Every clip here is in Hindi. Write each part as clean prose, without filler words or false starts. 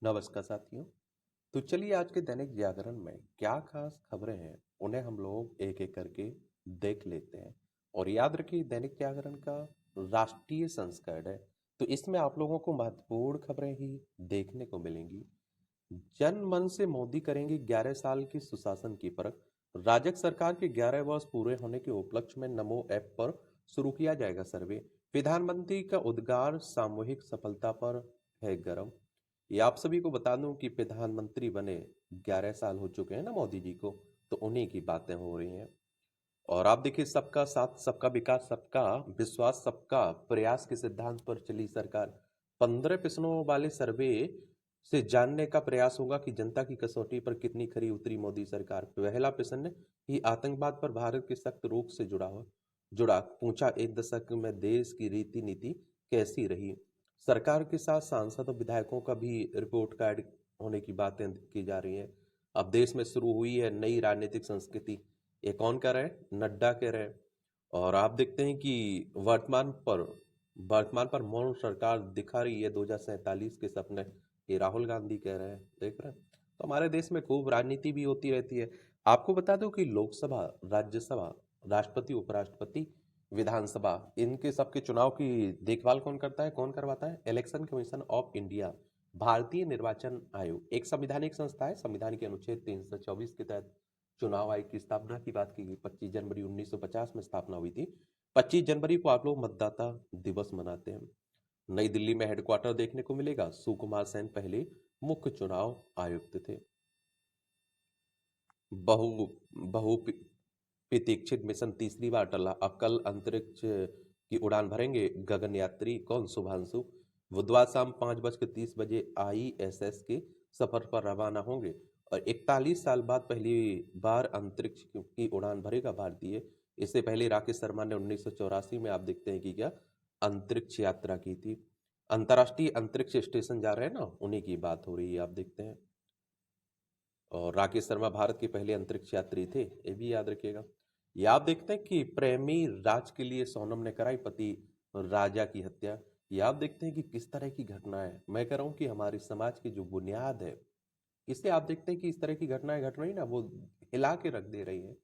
नमस्कार साथियों। तो चलिए आज के दैनिक जागरण में क्या खास खबरें हैं उन्हें हम लोग एक एक करके देख लेते हैं। और याद रखिए दैनिक जागरण का राष्ट्रीय संस्करण है, तो इसमें आप लोगों को महत्वपूर्ण खबरें ही देखने को मिलेंगी। जन मन से मोदी करेंगे 11 साल की सुशासन की परख। राजग सरकार के 11 वर्ष पूरे होने के उपलक्ष्य में नमो ऐप पर शुरू किया जाएगा सर्वे। प्रधानमंत्री का उद्गार सामूहिक सफलता पर है गर्म। ये आप सभी को बता दूं कि प्रधानमंत्री बने 11 साल हो चुके हैं ना मोदी जी को, तो उन्हीं की बातें हो रही हैं। और आप देखिए सबका साथ सबका विकास सबका विश्वास सबका प्रयास के सिद्धांत पर चली सरकार। 15 प्रश्नों वाले सर्वे से जानने का प्रयास होगा कि जनता की कसौटी पर कितनी खरी उतरी मोदी सरकार। पहला प्रश्न ही आतंकवाद पर भारत के सख्त रुख से जुड़ा पूछा, एक दशक में देश की रीति नीति कैसी रही। सरकार के साथ सांसद और विधायकों का भी रिपोर्ट कार्ड होने की बातें की जा रही हैं। अब देश में शुरू हुई है नई राजनीतिक संस्कृति। ये कौन कर रहे हैं? नड्डा कह रहे हैं। और आप देखते हैं कि वर्तमान पर मौन सरकार दिखा रही है 2047 के सपने। ये राहुल गांधी कह रहे हैं, देख रहे हैं। तो हमारे देश में खूब राजनीति भी होती रहती है। आपको बता दूं कि लोकसभा, राज्यसभा, राष्ट्रपति, उपराष्ट्रपति, विधानसभा, इनके सबके चुनाव की देखभाल कौन करता है, कौन करवाता है? इलेक्शन कमीशन ऑफ इंडिया, भारतीय निर्वाचन आयोग, एक संवैधानिक संस्था है। संविधान के अनुच्छेद 324 के तहत चुनाव आयोग की स्थापना की बात की गई। 25 जनवरी 1950 में स्थापना हुई थी। 25 जनवरी को आप लोग मतदाता दिवस मनाते हैं। नई दिल्ली में हेडक्वार्टर देखने को मिलेगा। सुकुमार सेन पहले मुख्य चुनाव आयुक्त थे। बहु बहुप्रतीक्षित मिशन तीसरी बार टला। अब कल अंतरिक्ष की उड़ान भरेंगे गगनयात्री कौन? शुभांशु। बुधवार शाम 5:30 ISS के सफर पर रवाना होंगे। और 41 साल बाद पहली बार अंतरिक्ष की उड़ान भरेगा भारतीय। इससे पहले राकेश शर्मा ने 1984 में आप देखते हैं कि क्या अंतरिक्ष यात्रा की थी। अंतर्राष्ट्रीय अंतरिक्ष स्टेशन जा रहे हैं ना, उन्हीं की बात हो रही है, आप देखते हैं। और राकेश शर्मा भारत के पहले अंतरिक्ष यात्री थे, ये भी याद रखिएगा। ये आप देखते हैं कि प्रेमी राज के लिए सोनम ने कराई पति राजा की हत्या। ये आप देखते हैं कि किस तरह की घटनाएं, मैं कह रहा हूं कि हमारे समाज की जो बुनियाद है, इससे आप देखते हैं कि इस तरह की घटनाएं घट रही ना, वो हिला के रख दे रही हैं।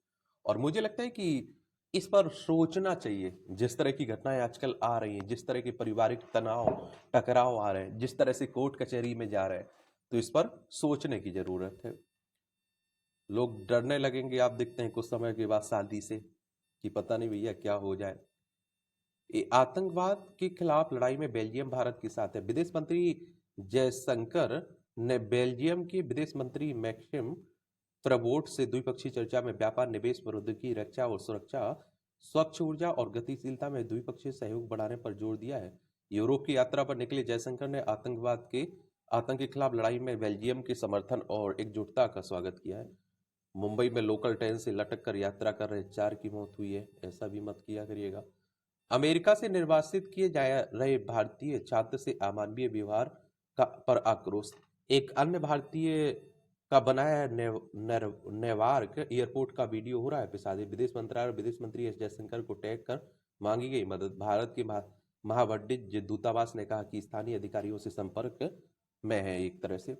और मुझे लगता है कि इस पर सोचना चाहिए। जिस तरह की घटनाएं आजकल आ रही हैं, जिस तरह के पारिवारिक तनाव टकराव आ रहे हैं, जिस तरह से कोर्ट कचहरी में जा रहे हैं, तो इस पर सोचने की जरूरत है। लोग डरने लगेंगे आप देखते हैं कुछ समय के बाद शादी से, कि पता नहीं भैया क्या हो जाए। ये आतंकवाद के खिलाफ लड़ाई में बेल्जियम भारत के साथ है। विदेश मंत्री जयशंकर ने बेल्जियम के विदेश मंत्री मैक्सिम प्रवोट से द्विपक्षीय चर्चा में व्यापार, निवेश, प्रौद्योगिकी, रक्षा और सुरक्षा, स्वच्छ ऊर्जा और गतिशीलता में द्विपक्षीय सहयोग बढ़ाने पर जोर दिया है। यूरोप की यात्रा पर निकले जयशंकर ने आतंक के खिलाफ लड़ाई में बेल्जियम के समर्थन और एकजुटता का स्वागत किया है। मुंबई में लोकल ट्रेन से लटक कर यात्रा कर रहे 4 की मौत हुई है, ऐसा भी मत किया करिएगा। अमेरिका से निर्वासित किए जा रहे भारतीय छात्र से अमानवीय व्यवहार पर आक्रोश। एक अन्य भारतीय का बनाया नेवार्क एयरपोर्ट का वीडियो हो रहा है प्रसारित। विदेश मंत्रालय और विदेश मंत्री एस जयशंकर को टैग कर मांगी गई मदद। भारत के महावड्डिज दूतावास ने कहा कि स्थानीय अधिकारियों से संपर्क में है। एक तरह से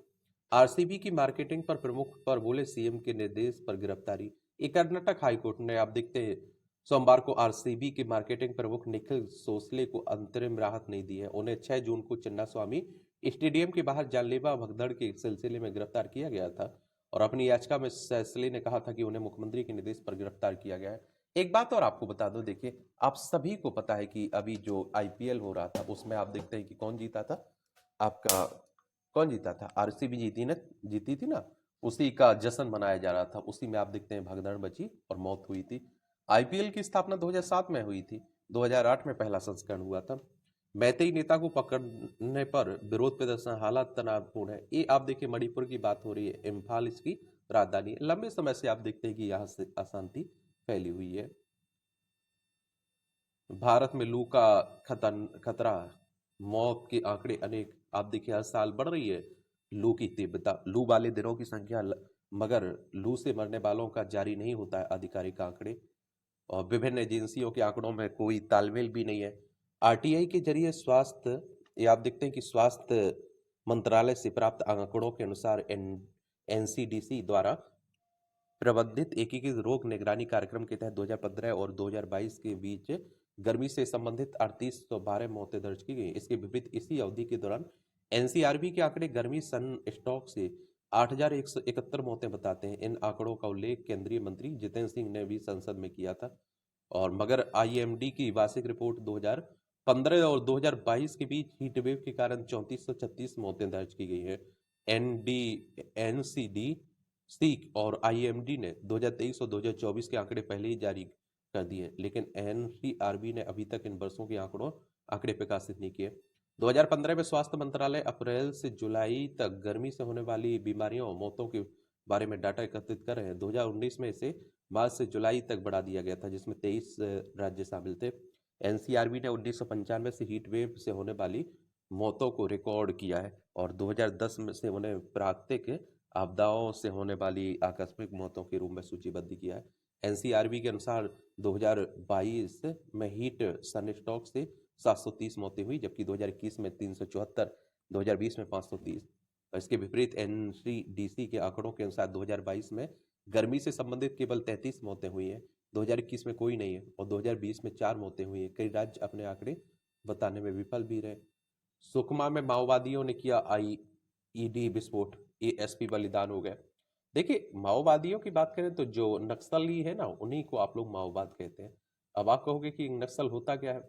आरसीबी की मार्केटिंग पर प्रमुख पर बोले सीएम के निर्देश पर गिरफ्तारी। एक कर्नाटक हाईकोर्ट ने आप देखते हैं सोमवार को आरसीबी के मार्केटिंग प्रमुख निखिल सोसले को अंतरिम राहत नहीं दी है। उन्हें 6 जून को चिन्नास्वामी स्टेडियम के बाहर जानलेवा भगदड़ के सिलसिले में गिरफ्तार किया गया था। और अपनी याचिका में सोसले ने कहा था कि उन्हें मुख्यमंत्री के निर्देश पर गिरफ्तार किया गया है। एक बात और आपको बता दो, देखिए आप सभी को पता है कि अभी जो आईपीएल हो रहा था उसमें आप देखते हैं कि कौन जीता था आपका, कौन जीता था? आरसीबी जीती थी ना। उसी का जश्न मनाया जा रहा था। उसी में आप देखते हैं भगदड़ मची और मौत हुई थी। आईपीएल की स्थापना 2007 में हुई थी। 2008 में पहला संस्करण हुआ था। मैतेई नेता को पकड़ने पर विरोध प्रदर्शन, हालात तनावपूर्ण है। ये आप देखिए मणिपुर की बात हो रही है, इम्फाल इसकी राजधानी है। लंबे समय से आप देखते हैं कि यहाँ से अशांति फैली हुई है। भारत में लू का खतरा, मौत के आंकड़े अनेक आप देखिए हर साल बढ़ रही है। लू की तीव्रता, लू वाले दिनों की संख्या मगर लू से मरने वालों का जारी नहीं होता है आधिकारिक आंकड़े। और विभिन्न एजेंसियों के आंकड़ों में कोई तालमेल भी नहीं है। आरटीआई के जरिए स्वास्थ्य, ये आप देखते हैं कि स्वास्थ्य मंत्रालय से प्राप्त आंकड़ों के अनुसार एनसीडीसी द्वारा प्रबंधित एकीकृत रोग निगरानी कार्यक्रम के तहत 2015 और 2022 के बीच गर्मी से संबंधित 3812 मौतें दर्ज की गई। इसके विपरीत इसी अवधि के दौरान एनसीआरबी के आंकड़े गर्मी सन स्टॉक से 8171 मौतें बताते हैं। इन आंकड़ों का उल्लेख केंद्रीय मंत्री जितेंद्र सिंह ने भी संसद में किया था। और मगर आईएमडी की वार्षिक रिपोर्ट 2015 और 2022 के बीच हीट वेव के कारण 3436 मौतें दर्ज की गई हैं। एनसीडी सी और आईएमडी ने 2023 और 2024 के आंकड़े पहले ही जारी कर दिए, लेकिन एनसीआरबी ने अभी तक इन वर्षों के आंकड़े प्रकाशित नहीं किए। 2015 में स्वास्थ्य मंत्रालय अप्रैल से जुलाई तक गर्मी से होने वाली बीमारियों और मौतों के बारे में डाटा एकत्रित कर रहे हैं। 2019 में इसे मार्च से जुलाई तक बढ़ा दिया गया था, जिसमें 23 राज्य शामिल थे। एनसीआरबी ने 1995 से हीट वेव से होने वाली मौतों को रिकॉर्ड किया है और 2010 में से उन्हें प्राकृतिक आपदाओं से होने वाली आकस्मिक मौतों के रूप में सूचीबद्ध किया है। एनसीआरबी के अनुसार 2022 में हीट सनस्ट्रोक से 730 मौतें हुई, जबकि 2021 में 374, 2020 में 530। और इसके विपरीत एनसीडीसी के आंकड़ों के अनुसार 2022 में गर्मी से संबंधित केवल 33 मौतें हुई हैं, 2021 में कोई नहीं है और 2020 में 4 मौतें हुई हैं। कई राज्य अपने आंकड़े बताने में विफल भी रहे। सुकमा में माओवादियों ने किया आईईडी विस्फोट, एएसपी बलिदान हो गए। देखिए, माओवादियों की बात करें तो जो नक्सली है ना, उन्हीं को आप लोग माओवाद कहते हैं। अब आप कहोगे कि नक्सल होता क्या है।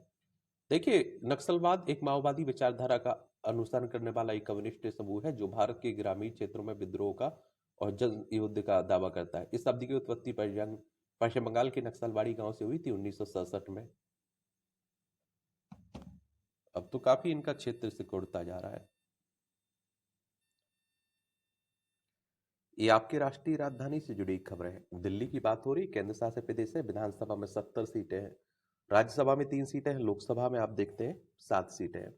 देखिए, नक्सलवाद एक माओवादी विचारधारा का अनुसरण करने वाला एक कम्युनिस्ट समूह है जो भारत के ग्रामीण क्षेत्रों में विद्रोह का और जन युद्ध का दावा करता है। इस शब्द की उत्पत्ति पश्चिम बंगाल के नक्सलवाड़ी गांव से हुई थी 1967 में। अब तो काफी इनका क्षेत्र सिकुड़ता जा रहा है। ये आपकी राष्ट्रीय राजधानी से जुड़ी खबर है। दिल्ली की बात हो रही, केंद्र शासित प्रदेश है। विधानसभा में 70 सीटें हैं, राज्यसभा में 3 सीटें हैं, लोकसभा में आप देखते हैं 7 सीटें हैं।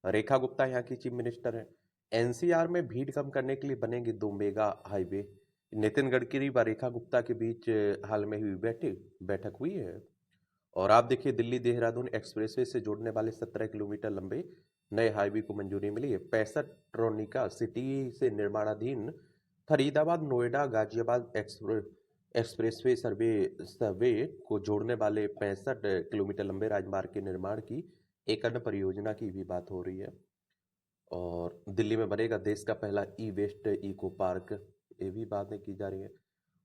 रेखा गुप्ता यहाँ की चीफ मिनिस्टर है। एनसीआर में भीड़ कम करने के लिए बनेंगे 2 मेगा हाईवे। नितिन गडकरी व रेखा गुप्ता के बीच हाल में हुई बैठक हुई है। और आप देखिए, दिल्ली देहरादून एक्सप्रेसवे से जोड़ने वाले 17 किलोमीटर लंबे नए हाईवे को मंजूरी मिली है। 65 ट्रोनिका सिटी से निर्माणाधीन फरीदाबाद नोएडा गाजियाबाद एक्सप्रेसवे सर्वे को जोड़ने वाले 65 किलोमीटर लंबे राजमार्ग के निर्माण की एक अन्य परियोजना की भी बात हो रही है। और दिल्ली में बनेगा देश का पहला ई वेस्ट इको पार्क, ये भी बातें की जा रही है।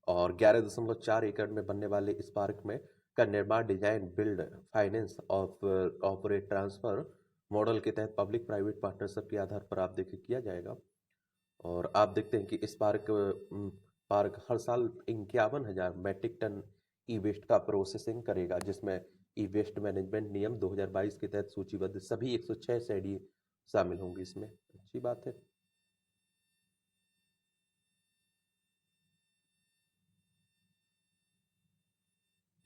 और 11.4 एकड़ में बनने वाले इस पार्क में का निर्माण design build finance operate transfer model के तहत पब्लिक प्राइवेट पार्टनरशिप के आधार पर आप देखिए किया जाएगा। और आप देखते हैं कि इस पार्क हर साल 51,000 मैट्रिक टन ई वेस्ट का प्रोसेसिंग करेगा, जिसमें ई वेस्ट मैनेजमेंट नियम 2022 के तहत सूचीबद्ध सभी 106 शहरी शामिल होंगे इसमें। अच्छी बात है।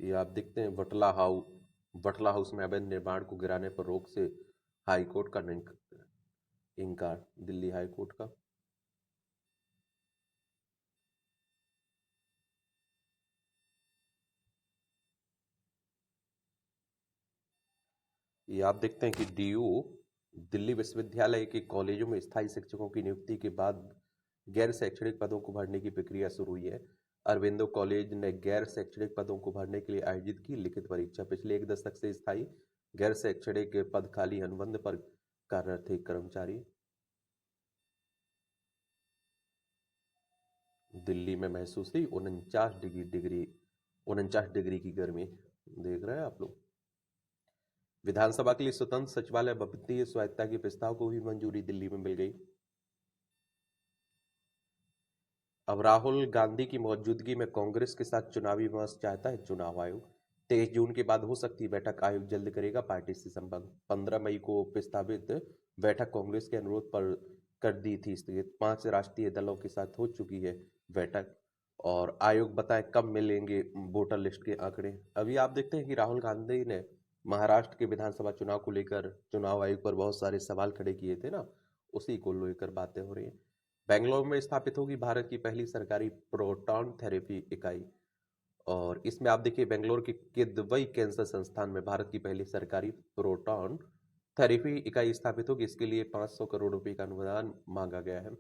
ये आप देखते हैं बटला हाउस में अवैध निर्माण को गिराने पर रोक से हाई कोर्ट का इनकार, दिल्ली हाई कोर्ट का। ये आप देखते हैं कि डीयू दिल्ली विश्वविद्यालय के कॉलेजों में स्थायी शिक्षकों की नियुक्ति के बाद गैर शैक्षणिक पदों को भरने की प्रक्रिया शुरू हुई है। अरविंदो कॉलेज ने गैर शैक्षणिक पदों को भरने के लिए आयोजित की लिखित परीक्षा। पिछले 1 दशक से स्थायी गैर शैक्षणिक पद खाली अनुबंध पर कार्यरत थे कर्मचारी। दिल्ली में महसूस हुई 49 डिग्री की गर्मी, देख रहे हैं आप लोग। विधानसभा के लिए स्वतंत्र सचिवालय वित्तीय स्वायत्तता के प्रस्ताव को भी मंजूरी दिल्ली में मिल गई। अब राहुल गांधी की मौजूदगी में कांग्रेस के साथ चुनावी विमर्श चाहता है चुनाव आयोग। 23 जून के बाद हो सकती है बैठक, आयोग जल्द करेगा पार्टी से संबंध। 15 मई को प्रस्तावित बैठक कांग्रेस के अनुरोध पर कर दी थी स्थगित। 5 राष्ट्रीय दलों के साथ हो चुकी है बैठक और आयोग बताए कब मिलेंगे वोटर लिस्ट के आंकड़े। अभी आप देखते हैं कि राहुल गांधी ने महाराष्ट्र के विधानसभा चुनाव को लेकर चुनाव आयोग पर बहुत सारे सवाल खड़े किए थे ना, उसी को लेकर बातें हो रही हैं। बेंगलोर में स्थापित होगी भारत की पहली सरकारी प्रोटॉन थेरेपी इकाई। और इसमें आप देखिए बेंगलोर के किदवई कैंसर संस्थान में भारत की पहली सरकारी प्रोटॉन थेरेपी इकाई स्थापित होगी, इसके लिए 500 करोड़ रुपए का अनुदान मांगा गया है।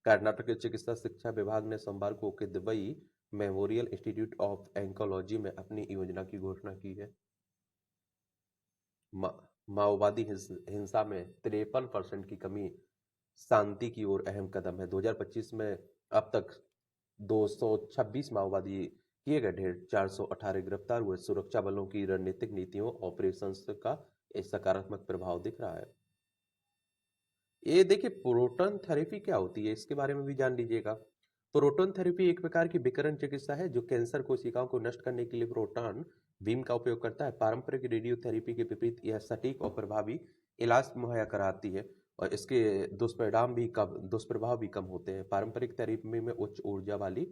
कर्नाटक के चिकित्सा शिक्षा विभाग ने सोमवार को किदवई मेमोरियल इंस्टीट्यूट ऑफ एंकोलॉजी में अपनी योजना की घोषणा की है। मा, माओवादी हिंसा में 53% की कमी शांति की ओर अहम कदम है। 2025 में अब तक 226 माओवादी किए गए ढेर, 418 गिरफ्तार हुए। सुरक्षा बलों की रणनीतिक नीतियों ऑपरेशंस का एक सकारात्मक प्रभाव दिख रहा है। ये देखिए, प्रोटॉन थेरेपी क्या होती है, इसके बारे में भी जान लीजिएगा। प्रोटॉन थेरेपी एक प्रकार की विकिरण चिकित्सा है जो कैंसर कोशिकाओं को नष्ट करने के लिए प्रोटॉन बीम का उपयोग करता है। पारंपरिक रेडियोथेरेपी के विपरीत यह सटीक और प्रभावी इलाज मुहैया कराती है और इसके दुष्प्रभाव भी कम होते हैं। पारंपरिक थेरेपी में उच्च ऊर्जा वाली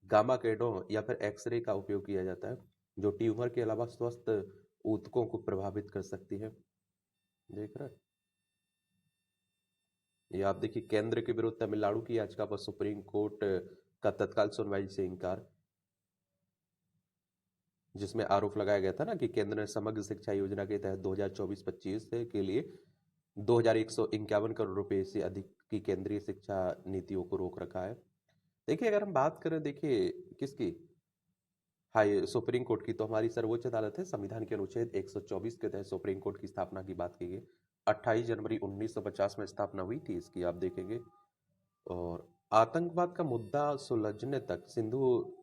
गामा किरणों या फिर एक्सरे का उपयोग किया जाता है जो ट्यूमर के अलावा स्वस्थ ऊतकों को प्रभावित कर सकती है। देख रहे हैं? ये आप देखिए, केंद्र के विरुद्ध तमिलनाडु की याचिका पर सुप्रीम कोर्ट का तत्काल सुनवाई से इनकार, जिसमें आरोप लगाया गया था ना कि केंद्र ने समग्र शिक्षा योजना के तहत 2024-25 के लिए 2151 करोड़ रुपए से अधिक की केंद्रीय शिक्षा नीतियों को रोक रखा है। देखिए, अगर हम बात करें, देखिए किसकी, हाई सुप्रीम कोर्ट की, तो हमारी सर्वोच्च अदालत है। संविधान के अनुच्छेद 124 के तहत सुप्रीम कोर्ट की स्थापना की बात की गई। 28 जनवरी 1950 में स्थापना हुई थी इसकी, आप देखेंगे। और आतंकवाद का मुद्दा सुलझने तक सिंधु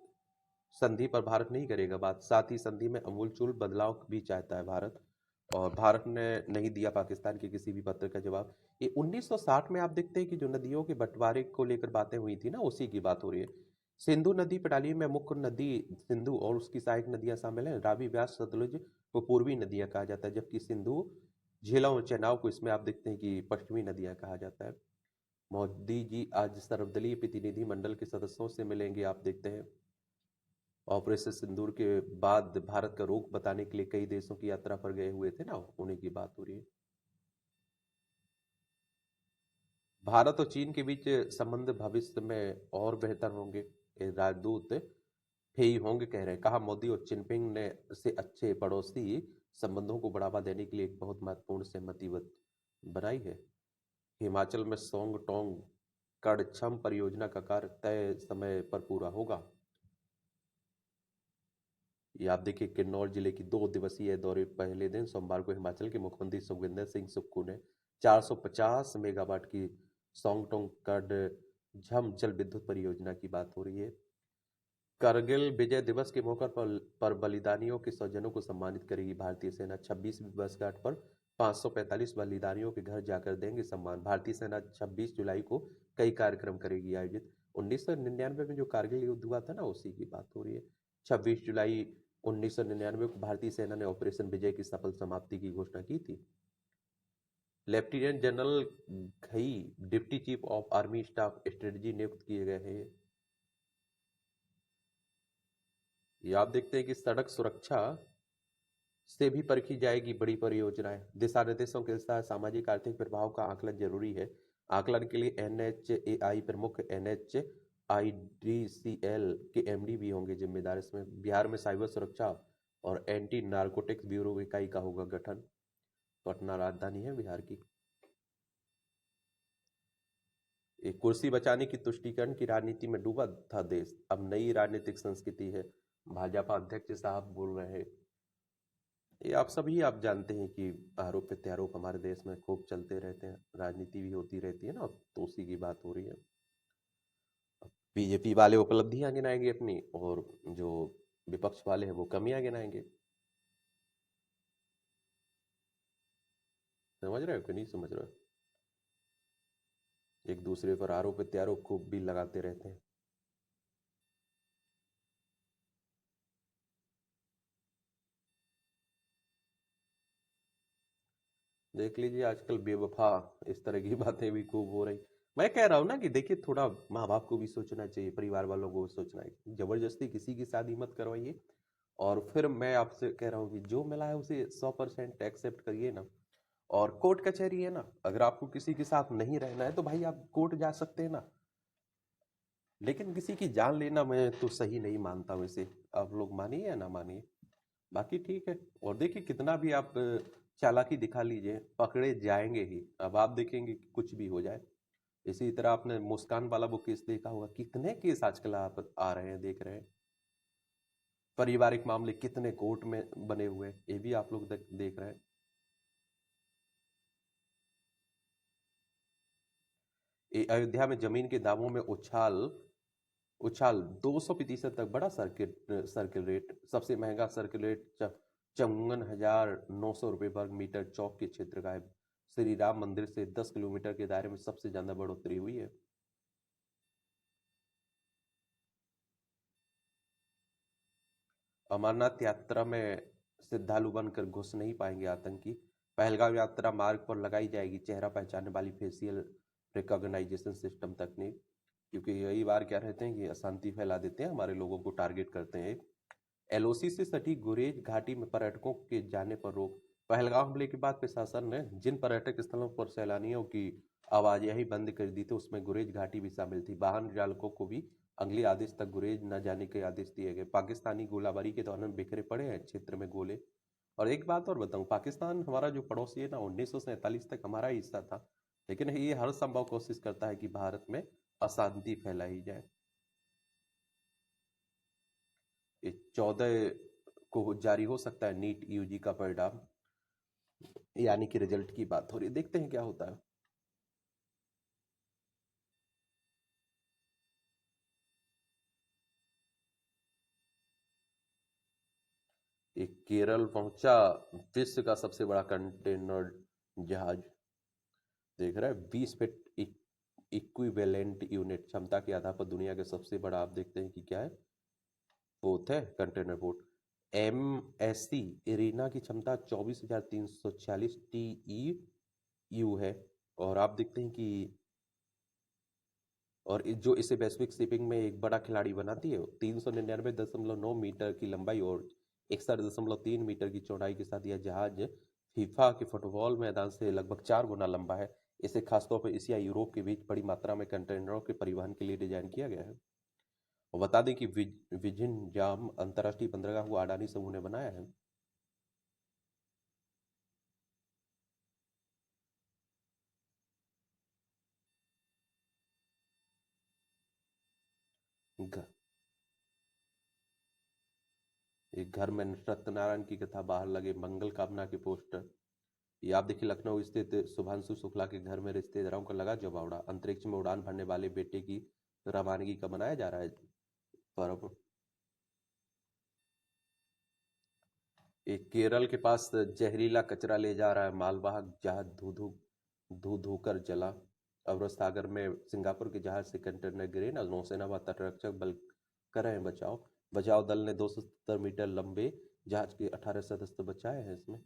संधि पर भारत नहीं करेगा बात। साथ ही संधि में अमूलचूल बदलाव भी चाहता है भारत, और भारत ने नहीं दिया पाकिस्तान के किसी भी पत्र का जवाब। ये 1960 में आप देखते हैं कि जो नदियों के बंटवारे को लेकर बातें हुई थी ना, उसी की बात हो रही है। सिंधु नदी प्रणाली में मुख्य नदी सिंधु और उसकी सहायक नदियां शामिल हैं। रावी, व्यास, सतलुज को पूर्वी नदियां कहा जाता है, जबकि सिंधु, झेलम और चेनाब को इसमें आप देखते हैं कि पश्चिमी नदियां कहा जाता है। मोदी जी आज सर्वदलीय प्रतिनिधि मंडल के सदस्यों से मिलेंगे, आप देखते हैं। ऑपरेशन सिंदूर के बाद भारत का रुख बताने के लिए कई देशों की यात्रा पर गए हुए थे ना, उन्हीं की बात हो रही है। भारत और चीन के बीच संबंध भविष्य में और बेहतर होंगे, ये राजदूत फेई होंगे कह रहे हैं। कहा, मोदी और जिनपिंग ने से अच्छे पड़ोसी संबंधों को बढ़ावा देने के लिए एक बहुत महत्वपूर्ण सहमति बनाई है। हिमाचल में सोंग टोंग कड़छम परियोजना का कार्य तय समय पर पूरा होगा। ये आप देखिए, किन्नौर जिले की 2 दिवसीय दौरे पहले दिन सोमवार को हिमाचल के मुख्यमंत्री सुखविंदर सिंह सुक्खू ने 450 मेगावाट की सोंगटोंग कड झम जल विद्युत परियोजना की बात हो रही है। करगिल विजय दिवस के मौके पर बलिदानियों के स्वजनों को सम्मानित करेगी भारतीय सेना। 26वीं वर्षगांठ पर 545 बलिदानियों के घर जाकर देंगे सम्मान। भारतीय सेना 26 जुलाई को कई कार्यक्रम करेगी आयोजित। 1999 में जो कारगिल युद्ध हुआ था ना, उसी की बात हो रही है। 26 जुलाई 1999 को भारतीय सेना ने ऑपरेशन विजय की सफल समाप्ति की घोषणा की थी। Lieutenant general Ghai deputy chief of army staff strategy नियुक्त किए गए हैं। ये आप देखते हैं कि सड़क सुरक्षा से भी परखी जाएगी बड़ी परियोजनाएं। दिशा निर्देशों के अनुसार सामाजिक आर्थिक प्रभाव का आकलन जरूरी है। आकलन के लिए NHAI प्रमुख NHIDCL के MD भी होंगे जिम्मेदार। इसमें बिहार में साइबर सुरक्षा और एंटी नारकोटिक्स ब्यूरो इकाई का होगा गठन। पटना राजधानी है बिहार की। एक कुर्सी बचाने की तुष्टीकरण की राजनीति में डूबा था देश, अब नई राजनीतिक संस्कृति है, भाजपा अध्यक्ष साहब बोल रहे हैं। ये आप जानते हैं कि आरोप प्रत्यारोप हमारे देश में खूब चलते रहते हैं, राजनीति भी होती रहती है ना, तो उसी की बात हो रही है। बीजेपी वाले उपलब्धियां गिनाएंगे अपनी, और जो विपक्ष वाले हैं वो कमियां गिनाएंगे। समझ रहे हो कि नहीं समझ रहे हो? एक दूसरे पर आरोप प्रत्यारोप खूब भी लगाते रहते हैं। देख लीजिए, आजकल बेवफा इस तरह की बातें भी खूब हो रही। मैं कह रहा हूँ ना कि देखिए, थोड़ा माँ बाप को भी सोचना चाहिए, परिवार वालों को सोचना है। जबरदस्ती किसी की शादी मत करवाइए। और फिर मैं आपसे कह रहा हूँ कि जो मिला है उसे 100% एक्सेप्ट करिए ना। और कोर्ट कचहरी है ना, अगर आपको किसी के साथ नहीं रहना है तो भाई आप कोर्ट जा सकते हैं ना। लेकिन किसी की जान लेना मैं तो सही नहीं मानता वैसे। आप लोग मानिए या ना मानिए, बाकी ठीक है। और देखिए, कितना भी आप चालाकी दिखा लीजिए, पकड़े जाएंगे ही। अब आप देखेंगे कि कुछ भी हो जाए। इसी तरह आपने मुस्कान वाला वो केस देखा होगा, कितने केस आजकल आप आ रहे हैं, देख रहे हैं। पारिवारिक मामले कितने कोर्ट में बने हुए हैं, ये भी आप लोग देख रहे हैं। अयोध्या में जमीन के दामों में उछाल उछाल 200% तक बढ़ा सर्किल रेट। सबसे महंगा सर्किल रेट 54,900 रुपये वर्ग मीटर चौक के क्षेत्र का है। श्री राम मंदिर से 10 किलोमीटर के दायरे में सबसे ज्यादा बढ़ोतरी हुई है। अमरनाथ यात्रा में श्रद्धालु बनकर घुस नहीं पाएंगे आतंकी। पहलगाम यात्रा मार्ग पर लगाई जाएगी चेहरा पहचानने वाली फेशियल रिकॉग्नाइजेशन सिस्टम तकनीक, क्योंकि यही बार क्या रहते हैं कि अशांति फैला देते हैं, हमारे लोगों को टारगेट करते हैं। एलओसी से सटी गुरेज घाटी में पर्यटकों के जाने पर रोक। पहलगाम हमले के बाद प्रशासन ने जिन पर्यटक स्थलों पर सैलानियों की आवाजाही बंद कर दी थी, उसमें गुरेज घाटी भी शामिल थी। वाहन चालकों को भी अगले आदेश तक गुरेज न जाने के आदेश दिए गए। पाकिस्तानी गोलाबारी के दौरान बिखरे पड़े हैं क्षेत्र में गोले। और एक बात और बताऊं, पाकिस्तान हमारा जो पड़ोसी है ना, 1947 तक हमारा ही हिस्सा था, लेकिन ये हर संभव कोशिश करता है कि भारत में अशांति फैलाई जाए। 14 को जारी हो सकता है नीट यूजी का परिणाम, यानी कि रिजल्ट की बात हो रही है, देखते हैं क्या होता है। एक केरल पहुंचा विश्व का सबसे बड़ा कंटेनर जहाज, देख रहा है 20 फीट इक्विवेलेंट यूनिट क्षमता के आधार पर दुनिया के सबसे बड़ा, आप देखते हैं कि क्या है, बोट है, कंटेनर बोट। MSC इरीना की क्षमता 24,346 TEU है। और आप देखते हैं कि जो इसे वैश्विक शिपिंग में एक बड़ा खिलाड़ी बनाती है। 399.9 मीटर की लंबाई और 61.3 मीटर की चौड़ाई के साथ यह जहाज फीफा के फुटबॉल मैदान से लगभग 4 गुना लंबा है। इसे खासतौर पर एशिया यूरोप के बीच बड़ी मात्रा में कंटेनरों के परिवहन के लिए डिजाइन किया गया है। और बता दें कि विजिनजाम अंतर्राष्ट्रीय बंदरगाह को अडानी समूह ने बनाया है। घ- एक घर में सत्यनारायण की कथा, बाहर लगे मंगल कामना के पोस्टर। ये आप देखिए, लखनऊ स्थित शुभांशु शुक्ला के घर में रिश्तेदारों का लगा जमावड़ा। अंतरिक्ष में उड़ान भरने वाले बेटे की रवानगी का मनाया जा रहा है पर्व। एक केरल के पास जहरीला कचरा ले जा रहा है मालवाहक जहाज, धू धू धू धू कर जला। अवरोध सागर में सिंगापुर के जहाज से कंटेनर गिरे ना, नौसेना व तटरक्षक बल कर रहे हैं बचाव। बचाव दल ने 270 मीटर लंबे जहाज के 18 सदस्य बचाए हैं इसमें।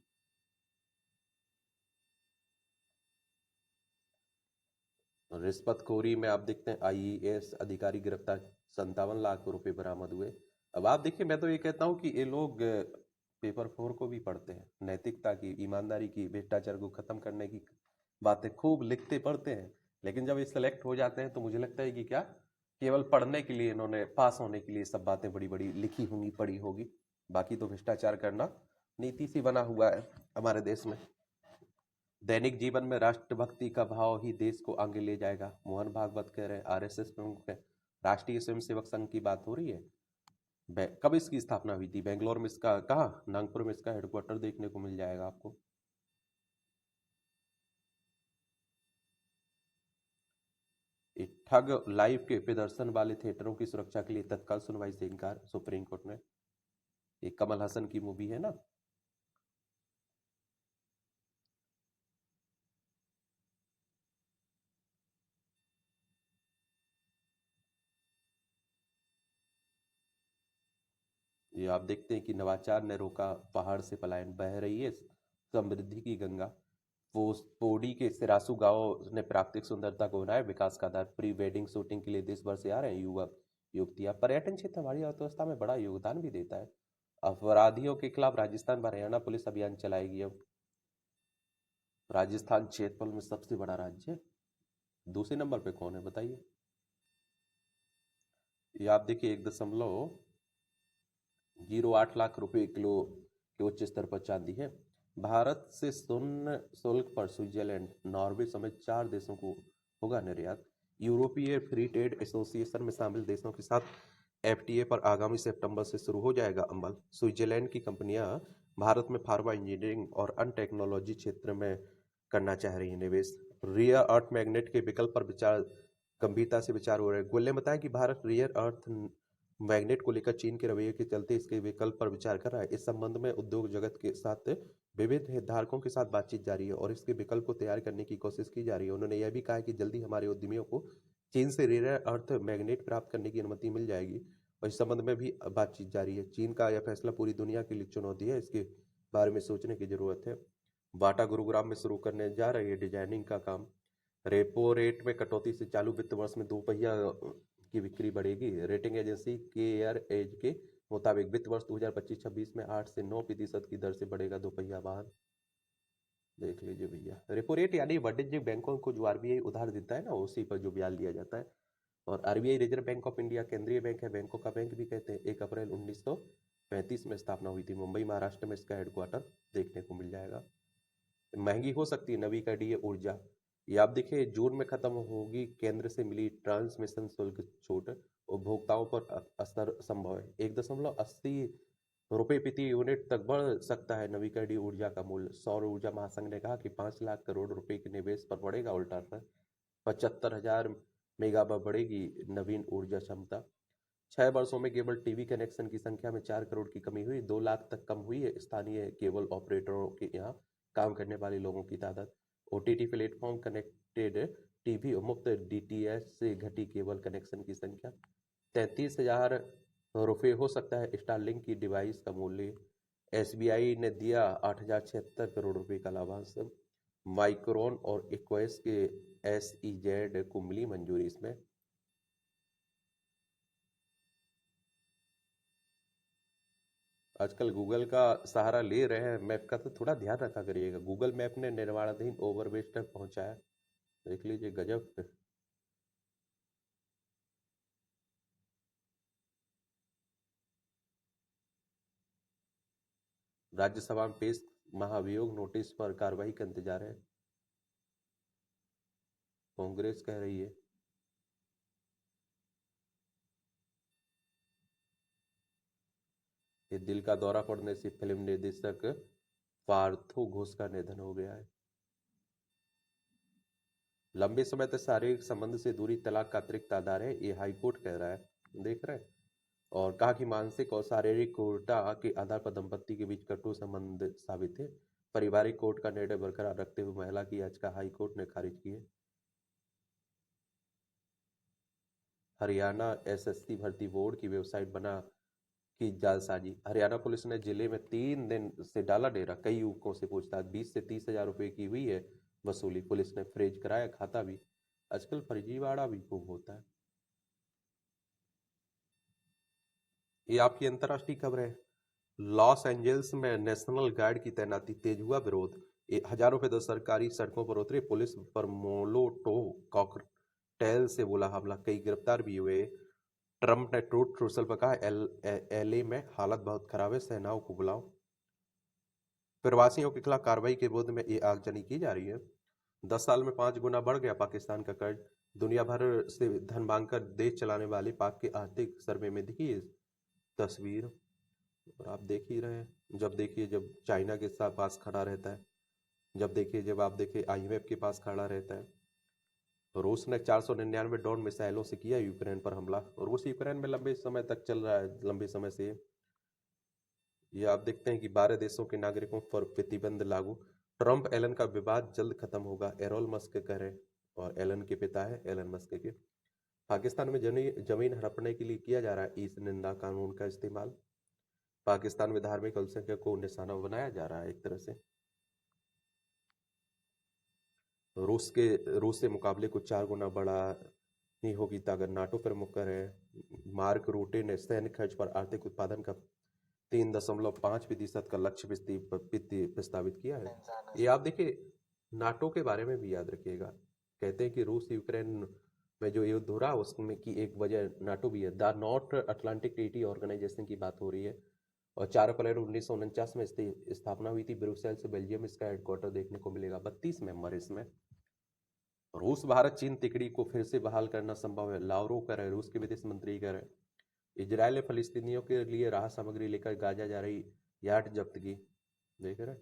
रिश्वतखोरी में आप देखते हैं IAS अधिकारी गिरफ्तार, 57 लाख रुपए बरामद हुए। अब आप देखिए, मैं तो ये कहता हूँ कि ये लोग पेपर 4 को भी पढ़ते हैं, नैतिकता की, ईमानदारी की, भ्रष्टाचार को खत्म करने की बातें खूब लिखते पढ़ते हैं। लेकिन जब ये सेलेक्ट हो जाते हैं तो मुझे लगता है कि क्या केवल पढ़ने के लिए, इन्होंने पास होने के लिए सब बातें बड़ी बड़ी लिखी होंगी, पढ़ी होगी। बाकी तो भ्रष्टाचार करना नीति से बना हुआ है हमारे देश में। दैनिक जीवन में राष्ट्रभक्ति का भाव ही देश को आगे ले जाएगा, मोहन भागवत कह रहे हैं, RSS प्रमुख है। राष्ट्रीय स्वयंसेवक संघ की बात हो रही है। कब इसकी स्थापना हुई थी? बेंगलोर में इसका, कहाँ, नागपुर में इसका हेडक्वार्टर देखने को मिल जाएगा आपको। एक ठग लाइव के प्रदर्शन वाले थिएटरों की सुरक्षा के लिए तत्काल सुनवाई से इनकार, सुप्रीम कोर्ट ने। एक कमल हसन की मूवी है ना। ये आप देखते हैं कि नवाचार ने रोका पहाड़ से पलायन, बह रही है समृद्धि की गंगा। पोडी के सिरासू गांव ने प्राकृतिक सुंदरता को बनाया विकास का आधार। प्री वेडिंग शूटिंग के लिए देश भर से आ रहे हैं युवक युवतियां। पर्यटन क्षेत्र हमारी अर्थव्यवस्था में बड़ा योगदान भी देता है। अपराधियों के खिलाफ राजस्थान व हरियाणा पुलिस अभियान चलाएगी अब। राजस्थान क्षेत्रफल में सबसे बड़ा राज्य है। दूसरे नंबर पे कौन है बताइए? ये आप देखिए, 1.08 लाख रुपए किलो के उच्च स्तर पर चांदी है। भारत से शून्य शुल्क पर स्विट्जरलैंड, नॉर्वे समेत 4 देशों को होगा निर्यात। यूरोपीय फ्री ट्रेड एसोसिएशन में शामिल देशों के साथ एफटीए पर आगामी सितंबर से शुरू हो जाएगा अमल। स्विट्जरलैंड की कंपनियां भारत में फार्मा इंजीनियरिंग और अन्य टेक्नोलॉजी क्षेत्र में करना चाह रही है निवेश। रियर अर्थ मैग्नेट के विकल्प पर विचार गंभीरता से विचार हो रहा है। गोयल ने बताया कि भारत रियर अर्थ मैग्नेट को लेकर चीन के रवैये के चलते इसके विकल्प पर विचार कर रहा है। इस संबंध में उद्योग जगत के साथ विविध हितधारकों के साथ बातचीत जारी है और इसके विकल्प को तैयार करने की कोशिश की जा रही है। उन्होंने यह भी कहा कि जल्दी हमारे उद्यमियों को चीन से रियर अर्थ मैग्नेट प्राप्त करने की अनुमति मिल जाएगी और इस संबंध में भी बातचीत जारी है। चीन का यह फैसला पूरी दुनिया के लिए चुनौती है, इसके बारे में सोचने की जरूरत है। बाटा गुरुग्राम में शुरू करने जा रही है डिजाइनिंग का काम। रेपो रेट में कटौती से चालू वित्त वर्ष में दोपहिया की बिक्री बढ़ेगी। रेटिंग एजेंसी केयर एज के मुताबिक वित्त वर्ष 2025-26 में 8 से 9% की दर से बढ़ेगा दोपहिया वाहन। देख लीजिए भैया, रेपो रेट यानी वाणिज्यिक बैंकों को जो आरबीआई उधार देता है ना, उसी पर जो ब्याज लिया जाता है। और RBI reserve bank of India केंद्रीय बैंक है, बैंकों का बैंक भी कहते हैं। 1 अप्रैल 1935 में स्थापना हुई थी। मुंबई महाराष्ट्र में इसका हेडक्वार्टर देखने को मिल जाएगा। महंगी हो सकती है नवीकरणीय ऊर्जा। ये आप देखिए, जून में खत्म होगी केंद्र से मिली ट्रांसमिशन शुल्क छूट, उपभोक्ताओं पर असर संभव है। 1.80 रुपये प्रति यूनिट तक बढ़ सकता है नवीकरणीय ऊर्जा का मूल्य। सौर ऊर्जा महासंघ ने कहा कि 5 लाख करोड़ रुपए के निवेश पर पड़ेगा उल्टा असर। 75,000 मेगावाट बढ़ेगी नवीन ऊर्जा क्षमता। 6 वर्षों में केबल टीवी कनेक्शन की संख्या में 4 करोड़ की कमी हुई। 2 लाख तक कम हुई है स्थानीय केबल ऑपरेटरों के यहाँ काम करने वाले लोगों की तादाद। ओटीटी प्लेटफॉर्म कनेक्टेड टीवी और मुफ्त डीटीएच से घटी केबल कनेक्शन की संख्या। 33,000 रुपये हो सकता है स्टारलिंक की डिवाइस का मूल्य। एसबीआई ने दिया 8,076 करोड़ रुपए का लाभांश। माइक्रोन और इक्वेस के एसईजेड को मिली मंजूरी। इसमें आजकल गूगल का सहारा ले रहे हैं मैप का, तो थोड़ा ध्यान रखा करिएगा। गूगल मैप ने निर्माणाधीन ओवरब्रिज तक पहुंचाया, देख लीजिए गजब। राज्यसभा में पेश महाभियोग नोटिस पर कार्रवाई का इंतजार है, कांग्रेस कह रही है। ये दिल का दौरा पड़ने से फिल्म निर्देशक पार्थो घोष का निधन हो गया है। लंबे समय तक शारीरिक संबंध से दूरी तलाक का अतिरिक्त आधार है, ये हाईकोर्ट कह रहा है, देख रहे हैं। और कहा कि मानसिक और शारीरिक क्रूरता के आधार पर दंपति के बीच कटु संबंध साबित है। पारिवारिक कोर्ट का निर्णय बरकरार रखते हुए महिला की याचिका हाईकोर्ट ने खारिज की है। हरियाणा एसएससी भर्ती बोर्ड की वेबसाइट बना की जालसाजी। हरियाणा पुलिस ने जिले में 3 दिन से डाला डेरा, कई युवकों से पूछताछ। 20 से 30 हजार रुपए की हुई है वसूली। पुलिस ने फ्रीज कराया खाता भी। आजकल फर्जीवाड़ा भी खूब होता है। ये आपकी अंतर्राष्ट्रीय खबर है। लॉस एंजल्स में नेशनल गार्ड की तैनाती, तेज हुआ विरोध। हजारों पैदल सरकारी सड़कों पर उतरे, पुलिस पर मोलोटोव कॉकटेल से बोला हमला, कई गिरफ्तार भी हुए। ट्रंप ने ट्रूथ सोशल पर कहा एलए में हालत बहुत खराब है, सेनाओं को बुलाओ। प्रवासियों के खिलाफ कार्रवाई के विरोध में ये आगजनी की जा रही है। 10 साल में 5 गुना बढ़ गया पाकिस्तान का कर्ज। दुनिया भर से धन मांगकर देश चलाने वाले पाक के आर्थिक सर्वे में दिखी इस तस्वीर। और आप देख ही रहे हैं, जब देखिए जब चाइना के साथ पास खड़ा रहता है, जब देखिए जब आप देखिए आईएमएफ के पास खड़ा रहता है। रूस ने 499 ड्रोन मिसाइलों से किया यूक्रेन पर हमला। रूस यूक्रेन में लंबे समय तक चल रहा है, लंबे समय से। ये आप देखते हैं कि 12 देशों के नागरिकों पर प्रतिबंध लागू। ट्रंप एलन का विवाद जल्द खत्म होगा, एरोल मस्क कह रहे। और एलन के पिता है एलन मस्क के। पाकिस्तान में जमीन हड़पने के लिए किया जा रहा है इस निंदा कानून का इस्तेमाल। पाकिस्तान में धार्मिक अल्पसंख्यक को निशाना बनाया जा रहा है एक तरह से। रूस से मुकाबले को 4 गुना बड़ा ही होगी ताकत, नाटो प्रमुख कर रहे हैं। मार्क रूटे ने सैन्य खर्च पर आर्थिक उत्पादन का 3.5% का लक्ष्य प्रस्तावित किया है। ये आप देखिए, नाटो के बारे में भी याद रखिएगा। कहते हैं कि रूस यूक्रेन में जो युद्ध हो रहा है उसमें की एक वजह नाटो भी है। The North Atlantic Treaty Organization की बात हो रही है। और 4 अप्रैल 1949 में इसकी स्थापना हुई थी। ब्रुसेल्स बेल्जियम इसका हेडक्वार्टर देखने को मिलेगा। 32 मेंबर इसमें। रूस भारत चीन तिकड़ी को फिर से बहाल करना संभव है, लावरोव कह रहे, रूस के विदेश मंत्री कह रहे। इजरायल ने फलस्तीनियों के लिए राहत सामग्री लेकर गाजा जा रही यार्ड जब्त की। देख रहे।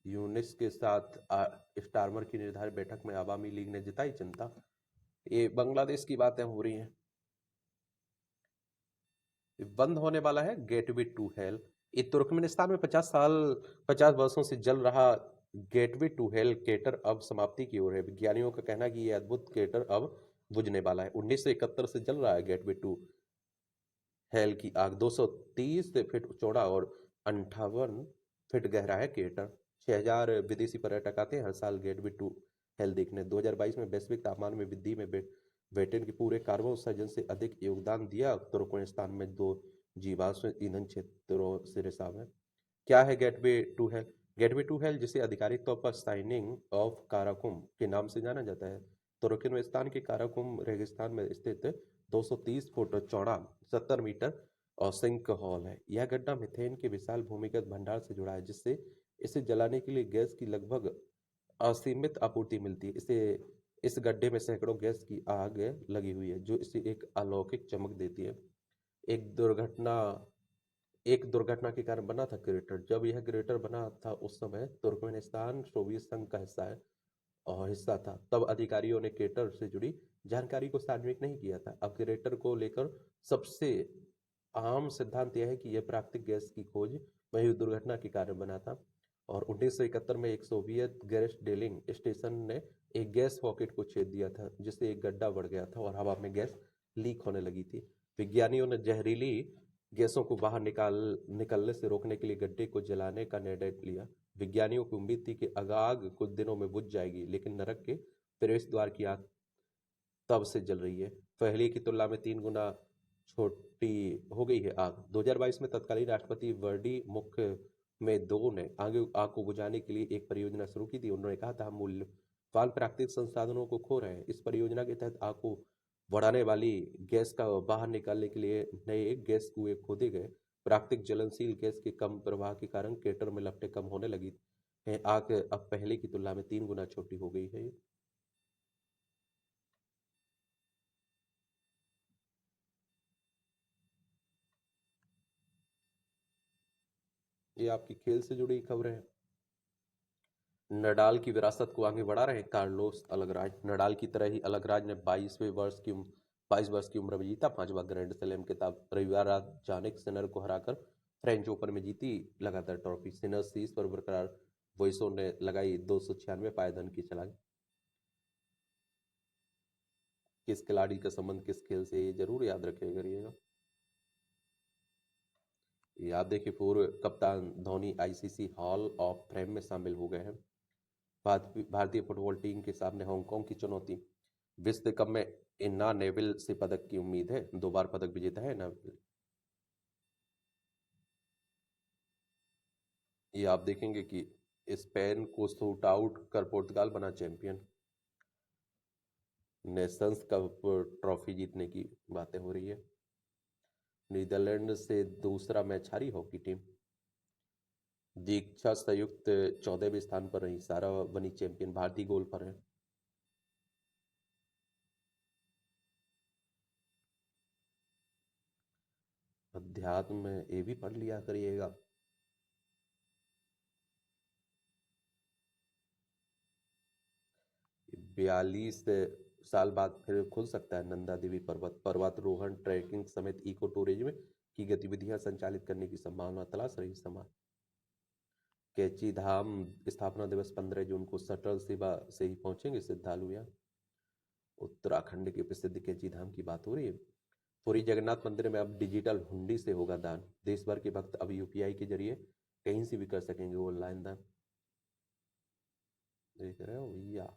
यूनिस के साथ स्टारमर की निर्धारित बैठक में अवामी लीग ने जताई चिंता। ये बांग्लादेश की बातें हो रही हैं। बंद होने वाला है गेटवे टू हेल। ये तुर्कमेनिस्तान में 50 वर्षों से जल रहा गेटवे टू हेल केटर अब समाप्ति की ओर है। विज्ञानियों का कहना है कि यह अद्भुत केटर अब बुझने वाला है। 1971 से जल रहा है गेटवे टू हेल की आग। 230 फीट चौड़ा और 58 फीट गहरा है केटर। 6000 विदेशी पर्यटक आते हैं हर साल गेटवे टू हेल देखने। 2022 में वैश्विक तापमान में वृद्धि में ब्रिटेन के पूरे कार्बन उत्सर्जन से अधिक योगदान दिया तुर्कमेनिस्तान में 2 जीवाश्म ईंधन क्षेत्रों से रिसाव है। क्या है gateway to hell? Gateway to hell, जिसे आधिकारिक तौर पर साइनिंग ऑफ काराकुम के नाम से जाना जाता है, तुर्कमेनिस्तान के काराकुम रेगिस्तान में स्थित 230 फुट चौड़ा 70 मीटर और सिंक हॉल है। यह गड्ढा मीथेन के विशाल भूमिगत भंडार से जुड़ा है, जिससे इसे जलाने के लिए गैस की लगभग असीमित आपूर्ति मिलती है। इस गड्ढे में सैकड़ों गैस की आग लगी हुई है, जो इसे एक अलौकिक चमक देती है। एक दुर्घटना एक दुर्घटना के कारण बना था क्रेटर। जब यह क्रेटर बना था उस समय तुर्कमेनिस्तान सोवियत संघ का हिस्सा था। तब अधिकारियों ने क्रेटर से जुड़ी जानकारी को सार्वजनिक नहीं किया था। अब क्रेटर को लेकर सबसे आम सिद्धांत यह है कि यह प्राकृतिक गैस की खोज वही दुर्घटना के कारण बना था। और 1971 में एक सोवियत गैस डेलिंग स्टेशन ने एक गैस पॉकेट को छेद दिया था, जिससे एक गड्ढा बढ़ गया था और हवा में गैस लीक होने लगी थी। विज्ञानियों ने जहरीली गैसों को बाहर निकलने से रोकने के लिए गड्ढे को जलाने का निर्णय लिया। विज्ञानियों को उम्मीद थी कि आग कुछ दिनों में बुझ जाएगी, लेकिन नरक के प्रवेश द्वार की आग तब से जल रही है। पहले की तुलना में 3 गुना छोटी हो गई है आग। 2022 में तत्कालीन राष्ट्रपति वर्डी मुख्य में दो ने आग को बुझाने के लिए एक परियोजना शुरू की थी। उन्होंने कहा था, हम मूल्यवान प्राकृतिक संसाधनों को खो रहे हैं। इस परियोजना के तहत आग को बढ़ाने वाली गैस का बाहर निकालने के लिए नए गैस कुएं खोदे गए। प्राकृतिक ज्वलनशील गैस के कम प्रवाह के कारण क्रेटर में लपटें कम होने लगी है। आग अब पहले की तुलना में 3 गुना छोटी हो गई है। ये आपकी खेल से जुड़ी खबरें हैं। नडाल की विरासत को आगे बढ़ा रहे हैं कार्लोस अलगराज। नडाल की तरह ही अलगराज ने 22 वर्ष की उम्र में जीता 5वां ग्रैंड स्लैम खिताब। रविवार रात जानिक सिनर को हराकर फ्रेंच ओपन में जीती लगातार ट्रॉफी। सिनर शीर्ष पर बरकरार, वॉइसो ने लगाई 296 पायदान की छलांग। किस खिलाड़ी का संबंध किस खेल से, ये जरूर याद रखे करिएगा। याद देखिए, पूर्व कप्तान Dhoni ICC hall of fame में शामिल हो गए हैं। भारतीय फुटबॉल टीम के सामने हांगकांग की चुनौती। विश्व कप में इन्ना नेविल से पदक की उम्मीद है। 2 बार पदक विजेता है ना। ये आप देखेंगे कि स्पेन को शूट आउट कर पुर्तगाल बना चैंपियन। नेशंस कप ट्रॉफी जीतने की बातें हो रही है। नीदरलैंड से दूसरा मैच हारी हॉकी टीम। दीक्षा संयुक्त 14वें स्थान पर रही, सारा बनी चैंपियन। भारतीय गोल पर है। अध्यात्म में ये भी पढ़ लिया करिएगा। 42 साल बाद फिर खुल सकता है नंदा देवी पर्वत। पर्वतारोहण, ट्रैकिंग समेत इको टूरिज्म की गतिविधियां संचालित करने की संभावना तलाश रही समाज। कैची धाम स्थापना दिवस 15 जून को शटल सेवा से ही पहुंचेंगे श्रद्धालु। यहाँ उत्तराखंड के प्रसिद्ध कैची धाम की बात हो रही है। पुरी जगन्नाथ मंदिर में अब डिजिटल हुंडी से होगा दान। देश भर के भक्त अब यूपीआई के जरिए कहीं से भी कर सकेंगे ऑनलाइन दान। देख रहे हो भैया।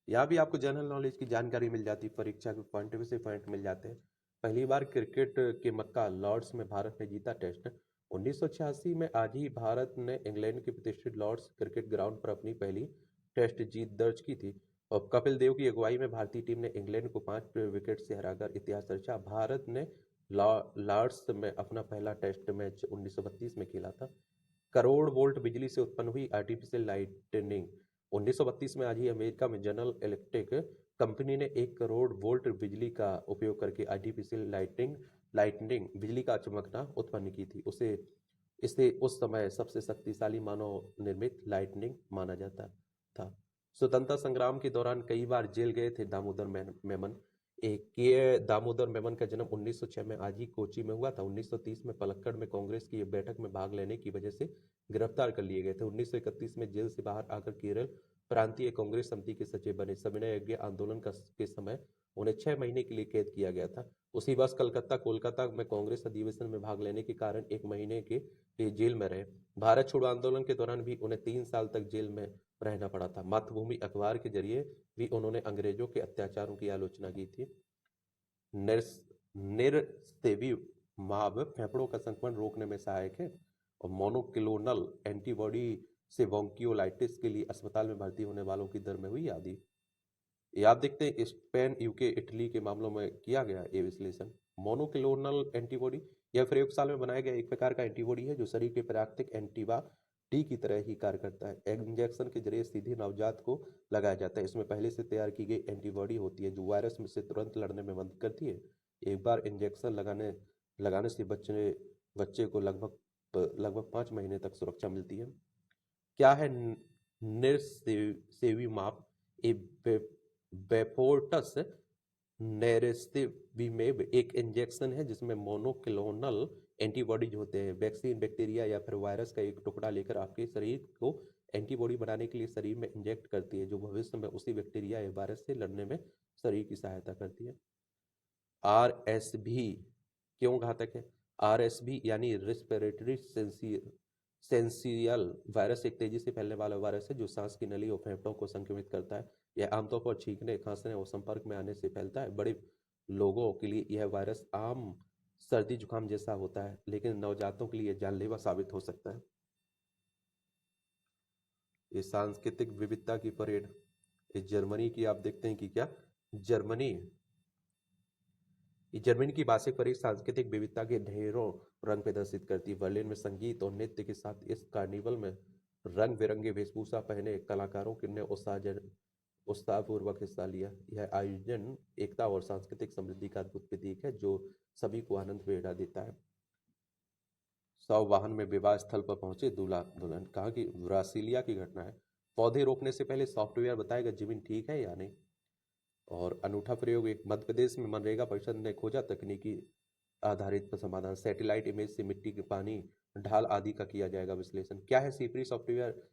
यहाँ भी आपको जनरल नॉलेज की जानकारी मिल जाती है, परीक्षा के पॉइंट से पॉइंट मिल जाते हैं। पहली बार क्रिकेट के मक्का लॉर्ड्स में भारत ने जीता टेस्ट। 1986 में आज ही भारत ने इंग्लैंड के प्रतिष्ठित लॉर्ड्स क्रिकेट ग्राउंड पर अपनी पहली टेस्ट जीत दर्ज की थी और कपिल देव की अगुवाई में भारतीय टीम ने इंग्लैंड को 5 विकेट से हराकर इतिहास रचा। भारत ने लॉर्ड्स में अपना पहला टेस्ट मैच 1932 में खेला था। करोड़ वोल्ट बिजली से उत्पन्न हुई आर्टिफिशियल लाइटनिंग। 1932 में आज ही अमेरिका में जनरल इलेक्ट्रिक कंपनी ने 1 करोड़ वोल्ट बिजली का उपयोग करके आर्टिफिशियल लाइटनिंग बिजली का चमकना उत्पन्न की थी। उसे इसे उस समय सबसे शक्तिशाली मानव निर्मित लाइटनिंग माना जाता था। स्वतंत्रता संग्राम के दौरान कई बार जेल गए थे दामोदर मेमन। एक के दामोदर मेमन का जन्म 1906 में आज ही कोची में हुआ था। 1930 में पलक्कड़ में कांग्रेस की बैठक में भाग लेने की वजह से गिरफ्तार कर लिए गए थे। 1931 में जेल से बाहर आकर केरल प्रांतीय कांग्रेस समिति के सचिव बने। सविनय यज्ञ आंदोलन के समय उन्हें 6 महीने के लिए कैद किया गया था। उसी वर्ष कोलकाता में कांग्रेस अधिवेशन में भाग लेने के कारण 1 महीने के लिए जेल में रहे। भारत छोड़ो आंदोलन के दौरान भी उन्हें 3 साल तक जेल में रहना पड़ा था। मातृभूमि अखबार के जरिए भी उन्होंने अंग्रेजों के अत्याचारों की आलोचना की थी। निरस्तेविमाब फेफड़ों का संक्रमण रोकने में सहायक है और मोनोक्लोनल एंटीबॉडी से ब्रोंकियोलाइटिस के लिए अस्पताल में भर्ती होने वालों की दर में हुई आदि। ये आप देखते हैं स्पेन, यूके, इटली के मामलों में किया गया ये विश्लेषण। मोनोक्लोनल एंटीबॉडी यह प्रयोगशाला में बनाया गया एक प्रकार का एंटीबॉडी है जो शरीर के प्राकृतिक एंटीबॉडी की तरह ही कार्य करता है। इंजेक्शन के जरिए सीधे नवजात को लगाया जाता है। इसमें पहले से तैयार की गई एंटीबॉडी होती है जो वायरस में से तुरंत लड़ने में मदद करती है। एक बार इंजेक्शन लगाने से बच्चे को लगभग 5 महीने तक सुरक्षा मिलती है। क्या है निरसेवीमाब? बेफोर्टस नेरेस्टिविमेब एक इंजेक्शन है जिसमें मोनोक्लोनल एंटीबॉडीज होते हैं। वैक्सीन बैक्टीरिया या फिर वायरस का एक टुकड़ा लेकर आपके शरीर को एंटीबॉडी बनाने के लिए शरीर में इंजेक्ट करती है जो भविष्य में उसी बैक्टीरिया या वायरस से लड़ने में शरीर की सहायता करती है। आरएसवी क्यों घातक है? आरएसवी यानी रेस्पिरेटरी सेंसियल वायरस एक तेजी से फैलने वाला वायरस है जो सांस की नली और फेफड़ों को संक्रमित करता है। यह आमतौर पर छींकने, खांसने और संपर्क में आने से फैलता है। बड़े लोगों के लिए यह वायरस आम सर्दी जुकाम जैसा होता है लेकिन नवजातों के लिए जानलेवा साबित हो सकता है। ये सांस्कृतिक विविधता की परेड इस जर्मनी की आप देखते हैं कि क्या जर्मनी की वार्षिक परेड सांस्कृतिक विविधता के ढेरों रंग प्रदर्शित करती है। बर्लिन में संगीत और नृत्य के साथ इस कार्निवल में रंग बिरंगे वेशभूषा पहने कलाकारों ने उत्साहपूर्वक हिस्सा लिया। यह आयोजन एकता और सांस्कृतिक समृद्धि का अद्भुत प्रतीक है जो सभी को आनंद बेड़ा देता है। 100 वाहन में विवाह स्थल पर पहुंचे दूल्हा दुल्हन। कहा कि ब्रासीलिया की घटना है। पौधे रोपने से पहले सॉफ्टवेयर बताएगा जमीन ठीक है या नहीं। और अनूठा प्रयोग एक मध्य प्रदेश में मनरेगा परिषद ने खोजा तकनीकी आधारित समाधान। सैटेलाइट इमेज से मिट्टी के पानी ढाल आदि का किया जाएगा विश्लेषण। क्या है सीफरी सॉफ्टवेयर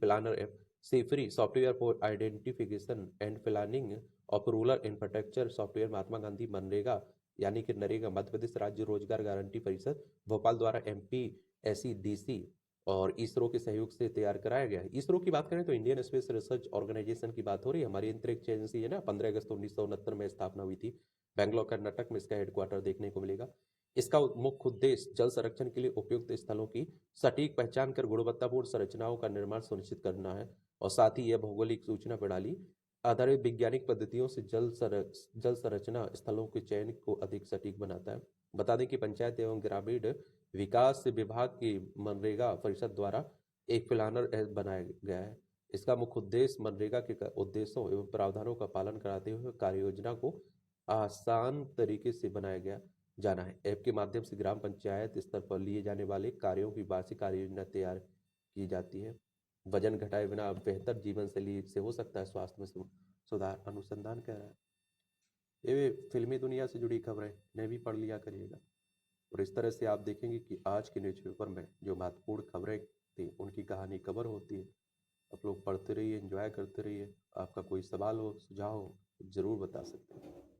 प्लानर ऐप? सीफरी software for identification and planning of rural infrastructure software Mahatma Gandhi MNREGA यानी कि नरेगा मध्य प्रदेश राज्य रोजगार गारंटी परिषद भोपाल द्वारा MPSEDC और इसरो के सहयोग से तैयार कराया गया है। इसरो की बात करें तो इंडियन स्पेस रिसर्च ऑर्गेनाइजेशन की बात हो रही है। हमारी अंतरिक्ष एजेंसी है ना, 15 अगस्त 1969 में स्थापना हुई थी। बेंगलोर कर्नाटक में इसका हेडक्वार्टर देखने को मिलेगा। इसका मुख्य उद्देश्य जल संरक्षण के लिए उपयुक्त स्थलों की सटीक पहचान कर गुणवत्तापूर्ण संरचनाओं का निर्माण सुनिश्चित करना है और साथ ही यह भौगोलिक सूचना प्रणाली आधारित वैज्ञानिक पद्धतियों से जल संरचना स्थलों के चयन को अधिक सटीक बनाता है। बता दें कि पंचायत एवं ग्रामीण विकास विभाग की मनरेगा परिषद द्वारा एक प्लानर ऐप बनाया गया है। इसका मुख्य उद्देश्य मनरेगा के उद्देश्यों एवं प्रावधानों का पालन कराते हुए कार्य योजना को आसान तरीके से बनाया गया जाना है। ऐप के माध्यम से ग्राम पंचायत स्तर पर लिए जाने वाले कार्यों की वार्षिक कार्य योजना तैयार की जाती है। वजन घटाए बिना बेहतर जीवन शैली से हो सकता है स्वास्थ्य में सुधार, अनुसंधान कह रहा है। ये फिल्मी दुनिया से जुड़ी खबरें इन्हें भी पढ़ लिया करिएगा। और इस तरह से आप देखेंगे कि आज के न्यूज़पेपर में जो महत्वपूर्ण खबरें थी उनकी कहानी कवर होती है। आप लोग पढ़ते रहिए, एंजॉय करते रहिए। आपका कोई सवाल हो, सुझाव हो, जरूर बता सकते हैं।